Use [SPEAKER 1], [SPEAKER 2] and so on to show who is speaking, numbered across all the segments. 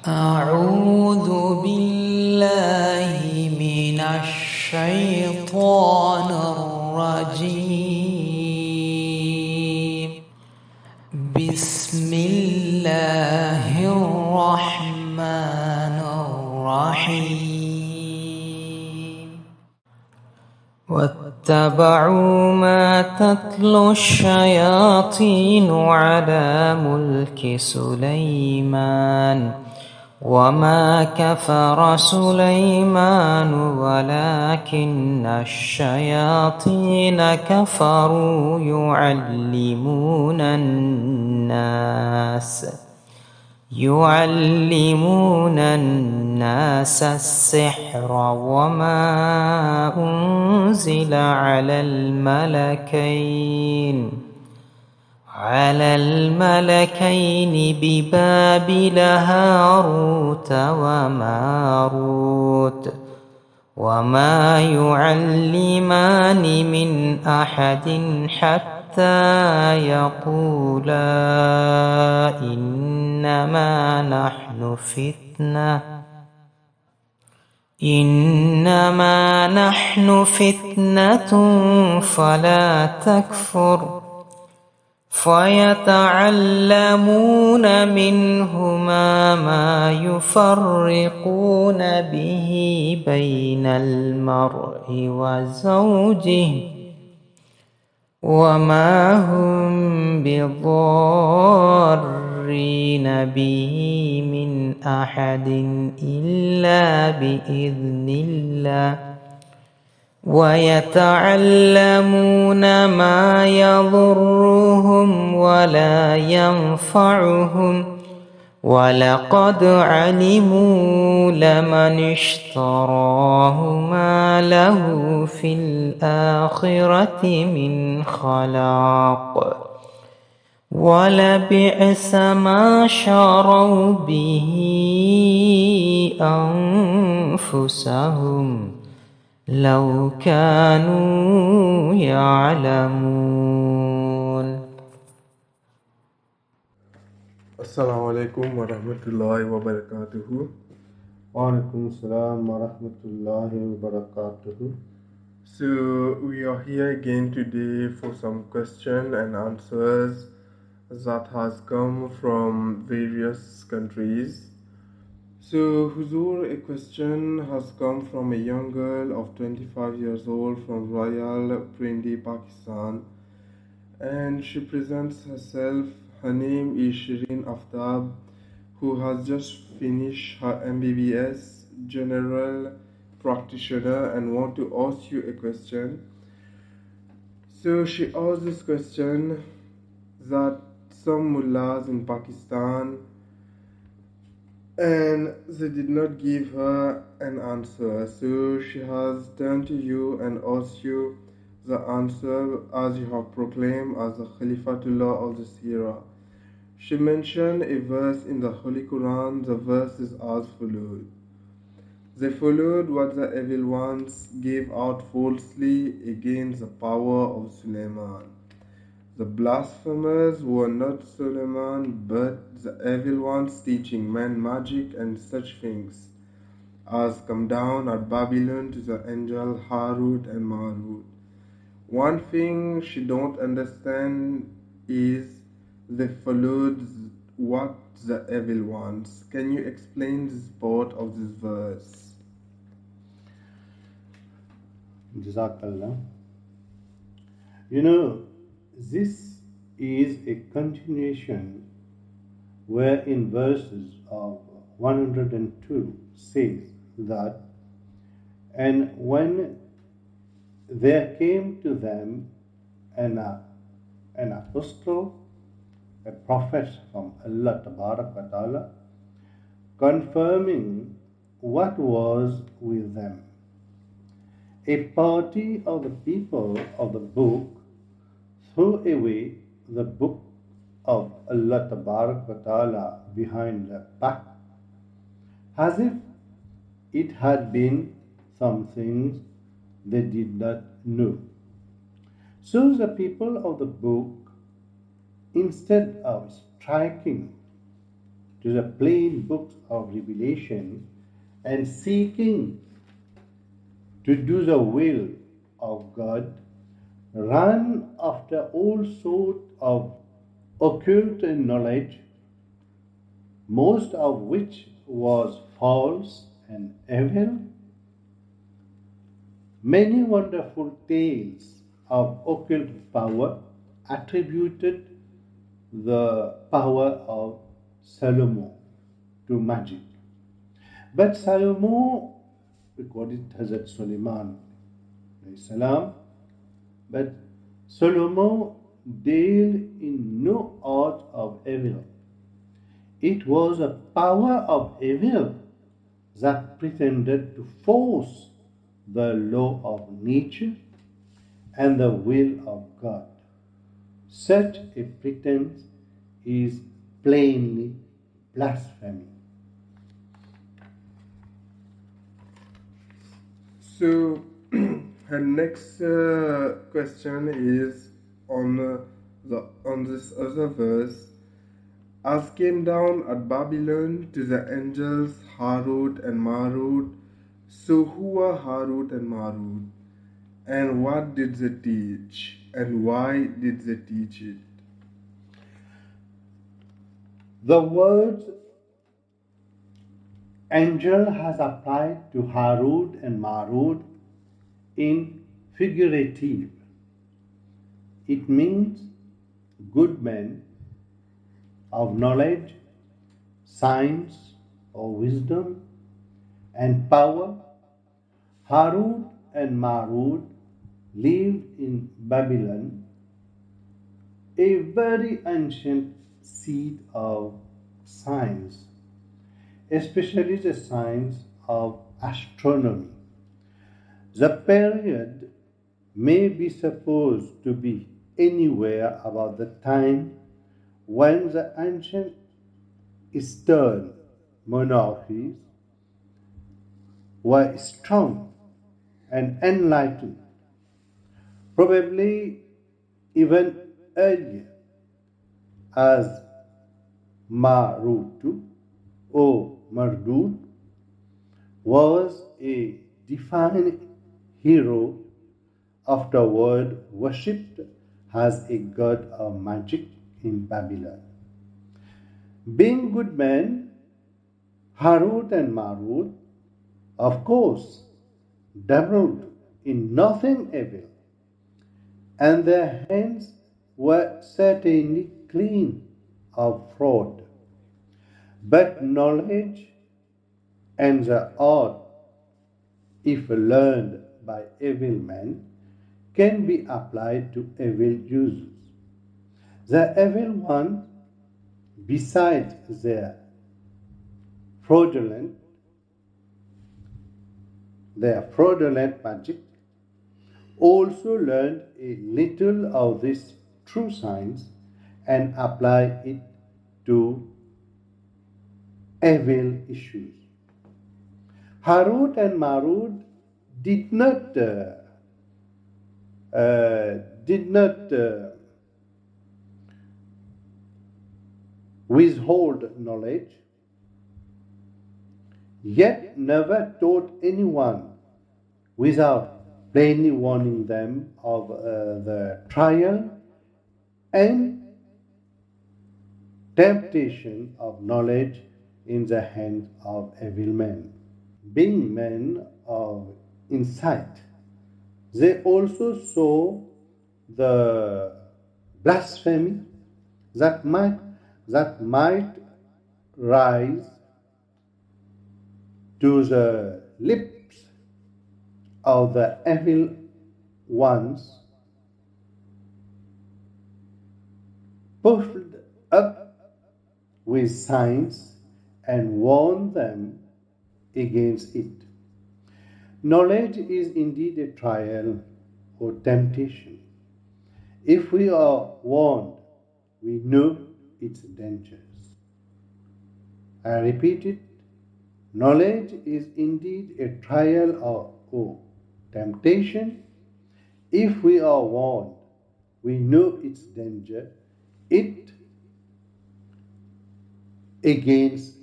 [SPEAKER 1] أعوذ بالله من الشيطان الرجيم بسم الله الرحمن الرحيم واتبعوا ما تتلو الشياطين على ملك سليمان وما كفر سليمان ولكن الشياطين كفروا يعلمون الناس السحر وما أنزل على الملكين ببابل هاروت وماروت وما يعلمان من أحد حتى يقولا إنما نحن فتنة فلا تكفر فيتعلمون منهما ما يفرقون به بين المرء وزوجه وما هم بضارين به من أحد إلا بإذن الله ويتعلمون ما يضرهم ولا ينفعهم ولقد علموا لمن اشتراه ما له في الآخرة من خلاق ولبئس ما شروا به أنفسهم لو كانوا يعلمون.
[SPEAKER 2] Assalamu alaikum wa rahmatullahi wa barakatuhu.
[SPEAKER 3] Wa alaikum salam wa rahmatullahi wa barakatuhu.
[SPEAKER 2] So we are here again today for some question and answers that has come from various countries. So Huzur, a question has come from a young girl of 25 years old from Royal Prindi, Pakistan, and she presents herself. Her name is Shireen Aftab, who has just finished her MBBS general practitioner and want to ask you a question. So she asked this question that some mullahs in Pakistan, and they did not give her an answer. So she has turned to you and asked you the answer as you have proclaimed as the Khalifatullah of the Sirah. She mentioned a verse in the Holy Quran. The verse is as follows. They followed what the evil ones gave out falsely against the power of Suleiman. The blasphemers were not Suleiman, but the evil ones teaching men magic and such things as come down at Babylon to the angel Harut and Marut. One thing she don't understand is they followed what the evil ones. Can you explain this part of this verse?
[SPEAKER 3] Jazakallah. This is a continuation where in verses of 102 says that, and when there came to them an apostle, a prophet from Allah Tabarak wa Ta'ala, confirming what was with them. A party of the people of the book threw away the book of Allah Tabarak wa Ta'ala behind their back, as if it had been some things they did not know. So the people of the book, instead of striking to the plain books of revelation and seeking to do the will of God, run after all sorts of occult knowledge, most of which was false and evil. Many wonderful tales of occult power attributed the power of Solomon to magic. But Solomon, recorded Hazrat Suleiman, but Solomon dealt in no art of evil. It was a power of evil that pretended to force the law of nature and the will of God. Such a pretense is plainly blasphemy.
[SPEAKER 2] So, her next question is on this other verse. As came down at Babylon to the angels Harut and Marut. So who were Harut and Marut? And what did they teach? And why did they teach it?
[SPEAKER 3] The word angel has applied to Harut and Marut in figurative. It means good men of knowledge, science, or wisdom, and power. Harut and Marut lived in Babylon, a very ancient seat of science, especially the science of astronomy. The period may be supposed to be anywhere about the time when the ancient Eastern monarchies were strong and enlightened, probably even earlier, as Marutu or Mardut was a defined hero, afterward worshipped as a god of magic in Babylon. Being good men, Harut and Marut, of course, dabbled in nothing evil, and their hands were certainly clean of fraud. But knowledge and the art, if learned by evil men, can be applied to evil users. The evil ones, besides fraudulent fraudulent magic, also learned a little of this true science and apply it to evil issues. Harut and Marut did not withhold knowledge, yet never taught anyone without plainly warning them of the trial and temptation of knowledge in the hands of evil men. Being men of insight, they also saw the blasphemy that might rise to the lips of the evil ones, puffed up with science, and warned them against it. Knowledge is indeed a trial or temptation. If we are warned, we know its dangers. I repeat it, knowledge is indeed a trial or temptation. If we are warned, we know its danger. It against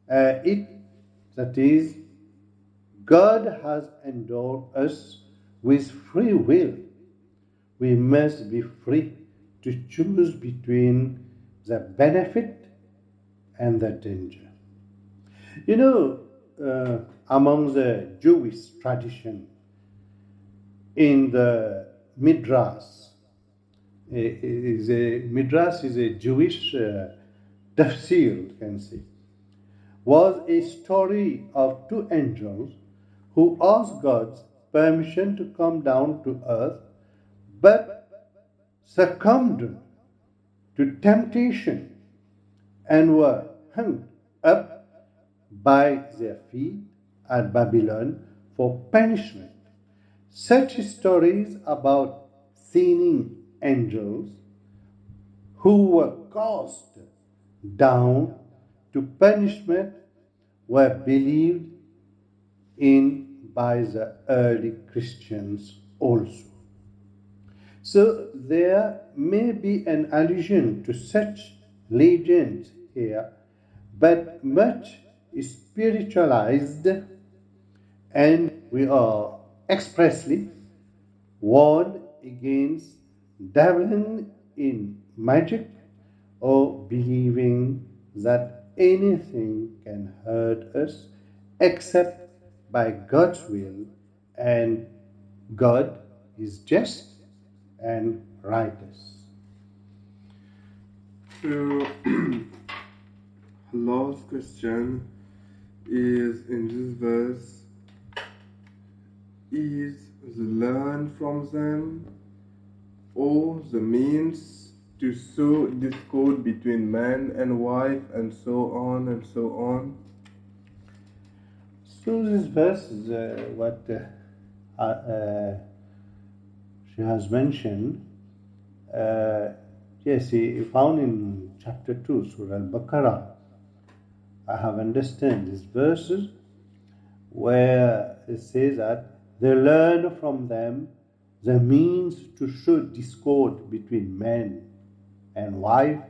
[SPEAKER 3] it. That is, God has endowed us with free will. We must be free to choose between the benefit and the danger. You know, among the Jewish tradition, in the Midrash is a Jewish tafsir, you can say, was a story of two angels who asked God's permission to come down to earth, but succumbed to temptation and were hung up by their feet at Babylon for punishment. Such stories about sinning angels who were cast down to punishment were believed in by the early Christians also. So there may be an allusion to such legends here, but much is spiritualized, and we are expressly warned against dabbling in magic or believing that anything can hurt us except by God's will, and God is just and righteous.
[SPEAKER 2] So, last question is in this verse: is the learn from them or the means to sow discord between man and wife, and so on and so on?
[SPEAKER 3] So this verse is what she has mentioned. Yes, he found in chapter 2, Surah Al-Baqarah. I have understood these verses where it says that they learn from them the means to sow discord between man and wife,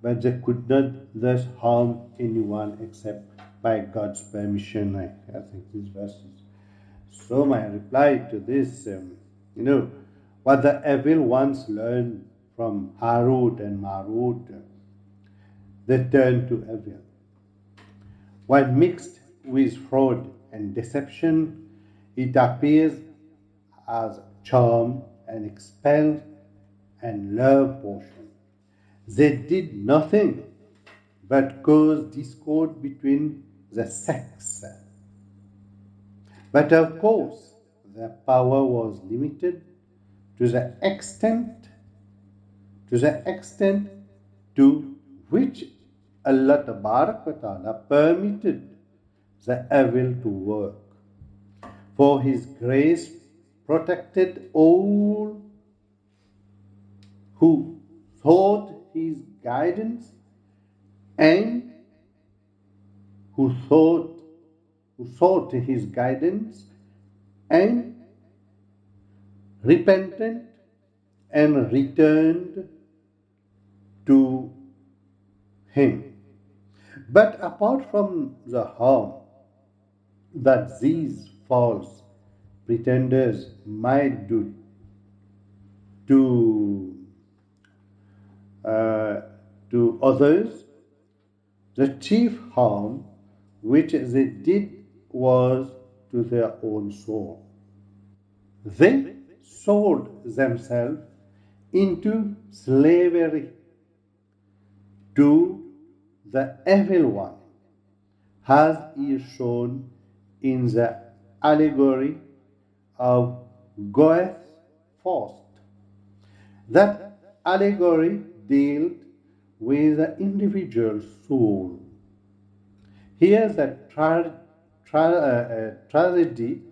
[SPEAKER 3] but they could not thus harm anyone except by God's permission. I think these verses. So my reply to this, what the evil ones learned from Harut and Marut, they turned to evil. When mixed with fraud and deception, it appears as charm and expel and love potion. They did nothing but cause discord between the sects. But of course, their power was limited to the extent to which Allah Ta'ala permitted the evil to work. For His grace protected all who sought His guidance and who sought His guidance and repented and returned to Him. But apart from the harm that these false pretenders might do to others, the chief harm which they did was to their own soul. They sold themselves into slavery to the evil one, as is shown in the allegory of Goeth's Faust. That allegory dealt with the individual soul. Here, the tragedy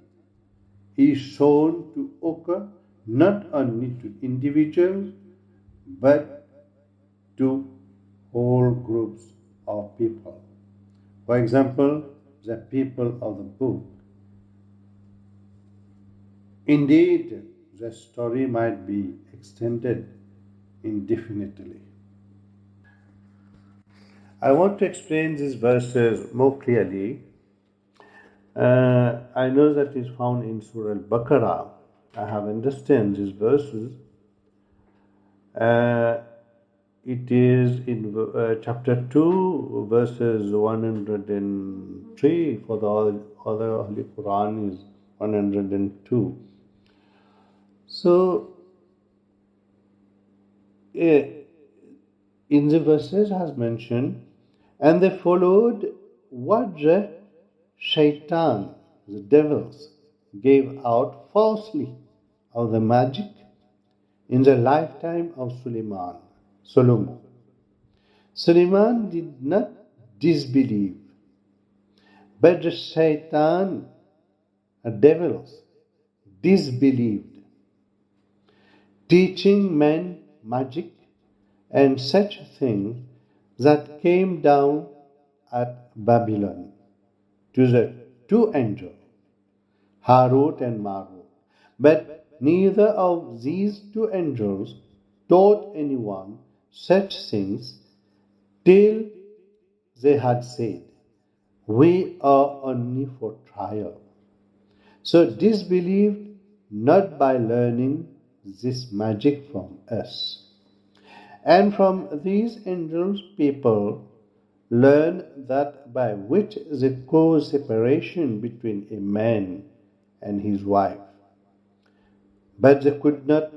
[SPEAKER 3] is shown to occur not only to individuals but to whole groups of people. For example, the people of the book. Indeed, the story might be extended indefinitely. I want to explain these verses more clearly. I know that is found in Surah Al-Baqarah. I have understand these verses. Uh, it is in chapter 2, verses 103. For the other Holy Quran is 102. So, in the verses has mentioned, and they followed what the shaitan, the devils, gave out falsely of the magic in the lifetime of Solomon. Suleiman did not disbelieve, but the shaitan, the devils, disbelieved, teaching men magic and such things that came down at Babylon to the two angels, Harut and Marut. But neither of these two angels taught anyone such things till they had said, "We are only for trial." So disbelieved not by learning this magic from us. And from these angels people learn that by which they cause separation between a man and his wife. But they could not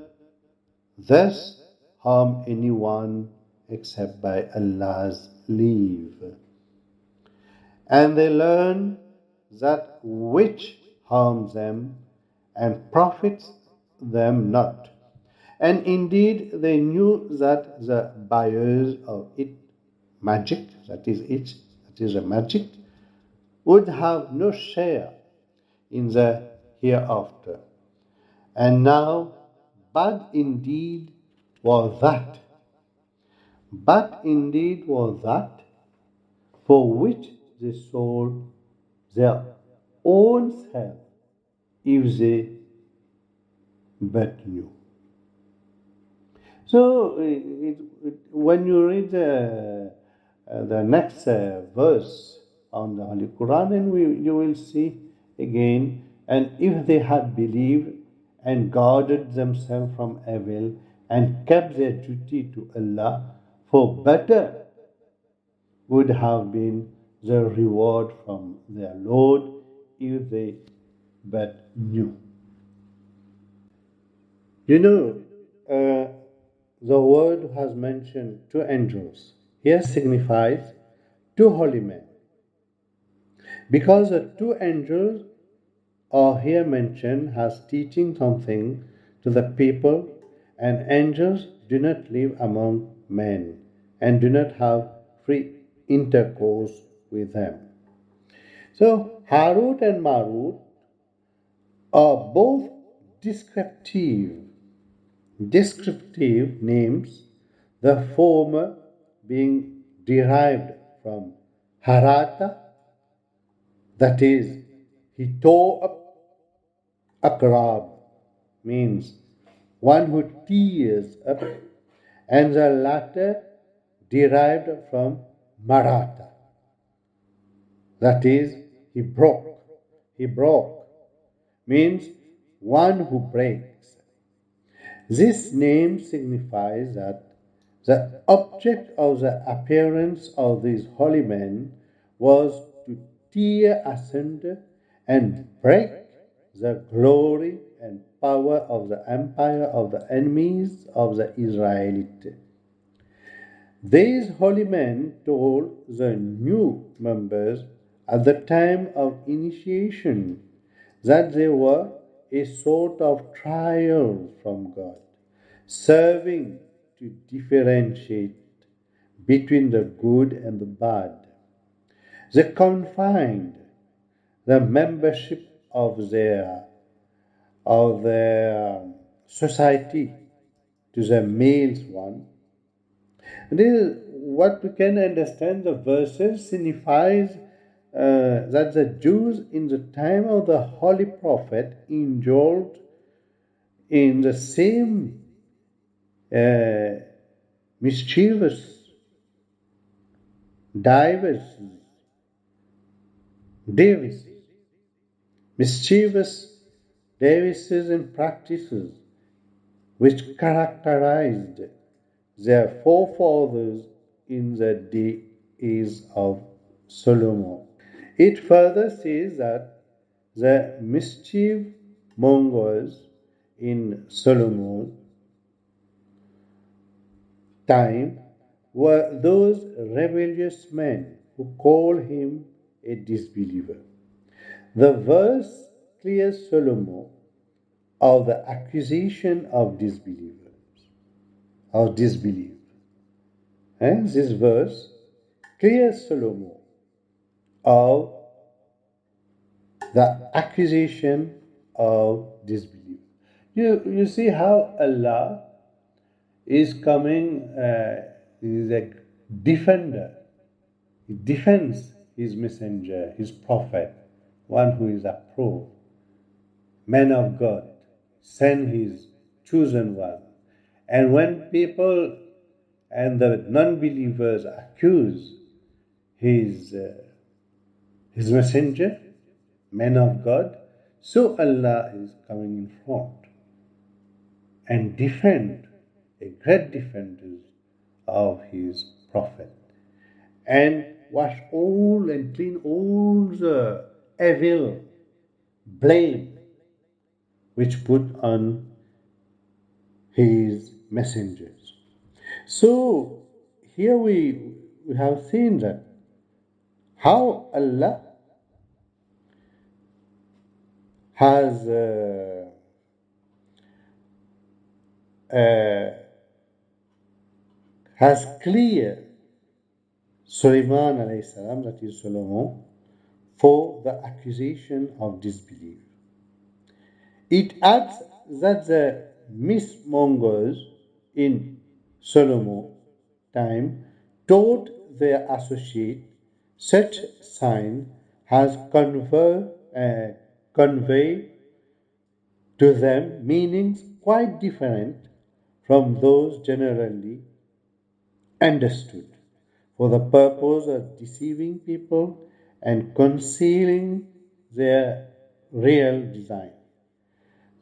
[SPEAKER 3] thus harm anyone except by Allah's leave. And they learn that which harms them and profits them not. And indeed they knew that the buyers of it magic, that is a magic, would have no share in the hereafter. And now, bad indeed was that, bad indeed was that for which they sold their own self if they but knew. So, when you read the next verse on the Holy Quran, and you will see again, and if they had believed and guarded themselves from evil and kept their duty to Allah, for better would have been the reward from their Lord if they but knew. You know, the word has mentioned two angels. Here signifies two holy men. Because the two angels are here mentioned as teaching something to the people, and angels do not live among men and do not have free intercourse with them. So Harut and Marut are both descriptive names, the former being derived from harata, that is, he tore up. Akrab means one who tears up, and the latter derived from marata, that is, he broke. He broke means one who breaks. This name signifies that the object of the appearance of these holy men was to tear asunder and break the glory and power of the empire of the enemies of the Israelites. These holy men told the new members at the time of initiation that they were a sort of trial from God, serving to differentiate between the good and the bad. They confined the membership of their society to the males one. This is what we can understand. The verses signifies that the Jews in the time of the Holy Prophet indulged in the same mischievous mischievous devices and practices which characterized their forefathers in the days of Solomon. It further says that the mischief mongers in Solomon's time were those rebellious men who call him a disbeliever. The verse clears Solomon of the accusation of disbelief. And this verse clears Solomon of the accusation of disbelief. You see how Allah is coming, is a defender. He defends his messenger, his prophet, one who is approved, man of God, send his chosen one. And when people and the non-believers accuse his messenger, man of God, so Allah is coming in front and defend, a great defender of his prophet, and wash all and clean all the evil blame which put on his messengers. So here we have seen that how Allah has cleared Sulaiman alayhi salam, that is Solomon, for the accusation of disbelief. It adds that the mismongers in Solomon's time taught their associate such sign has conveyed to them meanings quite different from those generally understood, for the purpose of deceiving people and concealing their real design.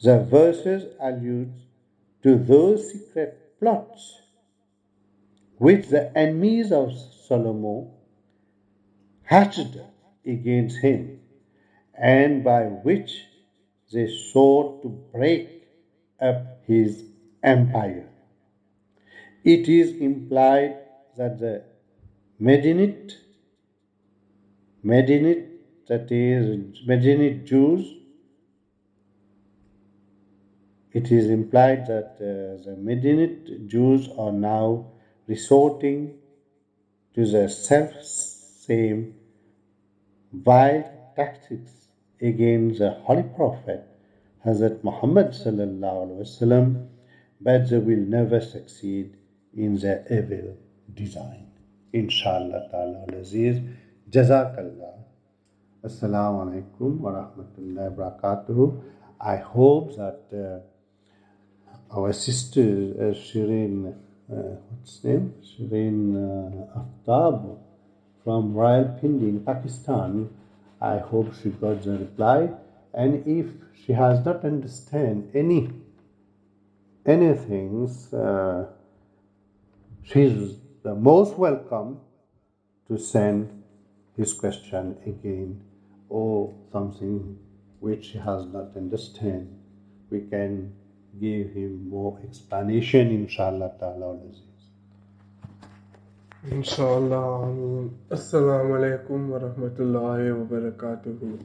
[SPEAKER 3] The verses allude to those secret plots which the enemies of Solomon hatched against him, and by which they sought to break up his empire. It is implied that the Medinite Jews, it is implied that the Medinite Jews are now resorting to the self-same vile tactics against the Holy Prophet Hazrat Muhammad sallallahu alaihi wasallam, but they will never succeed in their evil design. Inshallah ta'ala al-Aziz. Jazakallah. Assalamu alaikum wa rahmatullahi wa barakatuhu. I hope that our sister Shireen, what's his name? Shireen Aftab from Rawalpindi in Pakistan, I hope she got the reply. And if she has not understand anything, she's the most welcome to send his question again, or something which he has not understand. We can give him more explanation, inshallah ta'ala.
[SPEAKER 2] Inshallah. Assalamu alaikum wa rahmatullahi wa barakatuhu.